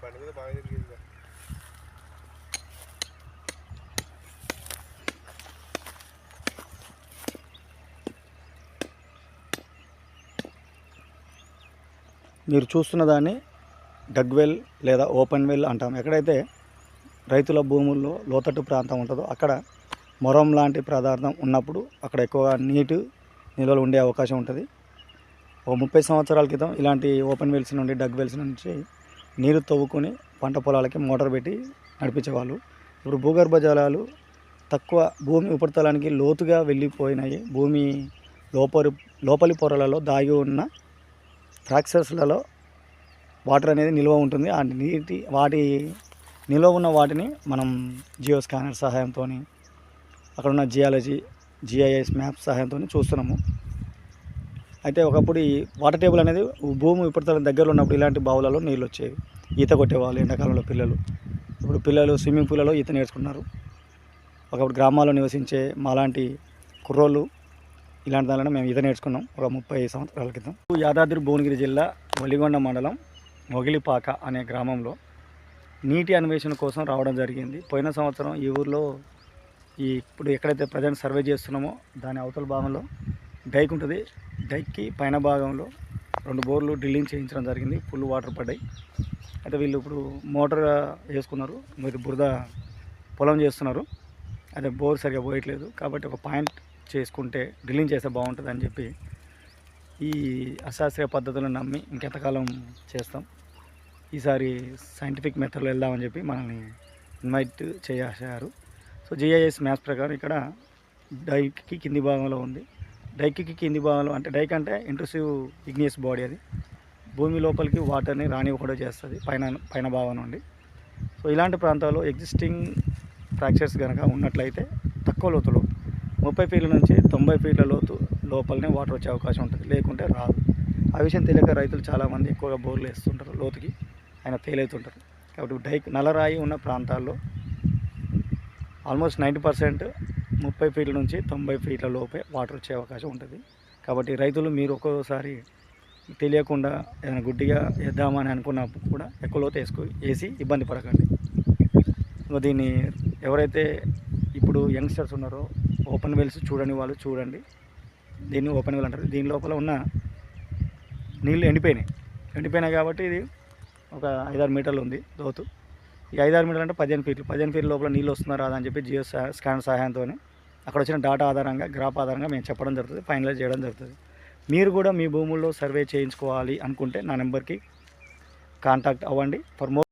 మీరు చూస్తున్న దాన్ని డగ్ వెల్ లేదా ఓపెన్ వెల్ అంటాం. ఎక్కడైతే రైతుల భూముల్లో లోతట్టు ప్రాంతం ఉంటుందో అక్కడ మొరం లాంటి పదార్థం ఉన్నప్పుడు అక్కడ ఎక్కువగా నీటి నిల్వలు ఉండే అవకాశం ఉంటుంది. ఒక 30 సంవత్సరాల క్రితం ఇలాంటి ఓపెన్ వెల్స్ నుండి డగ్ వెల్స్ నుంచి నీరు తవ్వుకొని పంట పొలాలకి మోటార్ పెట్టి నడిపించేవాళ్ళు. ఇప్పుడు భూగర్భ జలాలు తక్కువ భూమి ఉపరితలానికి లోతుగా వెళ్ళిపోయినాయి. భూమి లోపలి పొరలలో దాగి ఉన్న ఫ్రాక్చర్స్లలో వాటర్ అనేది నిల్వ ఉంటుంది. ఆ వాటి నిల్వ ఉన్న వాటిని మనం జియో స్కానర్ సహాయంతో అక్కడ ఉన్న GIS మ్యాప్ సహాయంతో చూస్తున్నాము. అయితే ఒకప్పుడు ఈ వాటర్ టేబుల్ అనేది భూమి ఉపరితలం దగ్గరలో ఉన్నప్పుడు ఇలాంటి బావులలో నీళ్ళు వచ్చేవి. ఈత కొట్టేవాళ్ళు ఎండాకాలంలో పిల్లలు. ఇప్పుడు పిల్లలు స్విమ్మింగ్ పూల్లో ఈత నేర్చుకున్నారు. ఒకప్పుడు గ్రామాల్లో నివసించే మాలాంటి కుర్రోళ్ళు ఇలాంటి దానిలో మేము ఈత నేర్చుకున్నాం ఒక 30 సంవత్సరాల క్రితం. యాదాద్రి భువనగిరి జిల్లా వలిగొండ మండలం మొగిలిపాక అనే గ్రామంలో నీటి అన్వేషణ కోసం రావడం జరిగింది. పోయిన సంవత్సరం ఈ ఊరిలో ఇప్పుడు ఎక్కడైతే ప్రజెంట్ సర్వే చేస్తున్నామో దాని అవతల భాగంలో డైక్ ఉంటుంది. డైక్కి పైన భాగంలో 2 బోర్లు డ్రిల్లింగ్ చేయించడం జరిగింది. ఫుల్ వాటర్ పడ్డాయి. అయితే వీళ్ళు ఇప్పుడు మోటార్ వేసుకున్నారు. మీరు బురద పొలం చేస్తున్నారు. అదే బోర్ సరిగా పోయట్లేదు కాబట్టి ఒక పాయింట్ చేసుకుంటే డ్రిల్లింగ్ చేస్తే బాగుంటుంది అని చెప్పి ఈ అశాస్త్రీయ పద్ధతులను నమ్మి ఇంకెంతకాలం చేస్తాం, ఈసారి సైంటిఫిక్ మెథడ్లో వెళ్దామని చెప్పి మనల్ని ఇన్వైట్ చేశారు. సో GIS మ్యాప్స్ ప్రకారం ఇక్కడ డైక్కి కింది భాగంలో ఉంది. డైక్కి కింది భాగంలో అంటే డైక్ అంటే ఇంట్రూసివ్ ఇగ్నియస్ బాడీ, అది భూమి లోపలికి వాటర్ని రానివ్వకుండా చేస్తుంది పైన భాగం నుండి. సో ఇలాంటి ప్రాంతాల్లో ఎగ్జిస్టింగ్ ఫ్రాక్చర్స్ కనుక ఉన్నట్లయితే తక్కువ లోతులో 30 ఫీట్ల నుంచి 90 ఫీట్ల లోపలనే వాటర్ వచ్చే అవకాశం ఉంటుంది, లేకుంటే రాదు. ఆ విషయం తెలియక రైతులు చాలామంది ఎక్కువగా బోర్లు వేస్తుంటారు, లోతుకి ఆయన ఫెయిల్ అవుతుంటారు. కాబట్టి డైక్ నల్లరాయి ఉన్న ప్రాంతాల్లో ఆల్మోస్ట్ 90% 30 ఫీట్ల నుంచి 90 ఫీట్ల లోపే వాటర్ వచ్చే అవకాశం ఉంటుంది. కాబట్టి రైతులు మీరు ఒక్కోసారి తెలియకుండా ఏదైనా గుడ్డిగా వేద్దామని అనుకున్నప్పుడు కూడా ఎక్కువ లోతు వేసి ఇబ్బంది పడకండి. దీన్ని ఎవరైతే ఇప్పుడు యంగ్స్టర్స్ ఉన్నారో ఓపెన్ వెల్స్ చూడని వాళ్ళు చూడండి. దీన్ని ఓపెన్ వెల్ అంటారు. దీని లోపల ఉన్న నీళ్ళు ఎండిపోయినాయి కాబట్టి ఇది ఒక 5-6 మీటర్లు ఉంది లోతు. ఈ 5-6 మీటర్లు అంటే 15 ఫీట్ల లోపల నీళ్ళు వస్తున్నారా అని చెప్పి జియో స్కాన్ సహాయంతో అక్కడ వచ్చిన డేటా ఆధారంగా గ్రాఫ్ ఆధారంగా మేము చెప్పడం జరుగుతుంది, ఫైనలైజ్ చేయడం జరుగుతుంది. మీరు కూడా మీ భూముల్లో సర్వే చేయించుకోవాలి అనుకుంటే నా నెంబర్కి కాంటాక్ట్ అవ్వండి. For more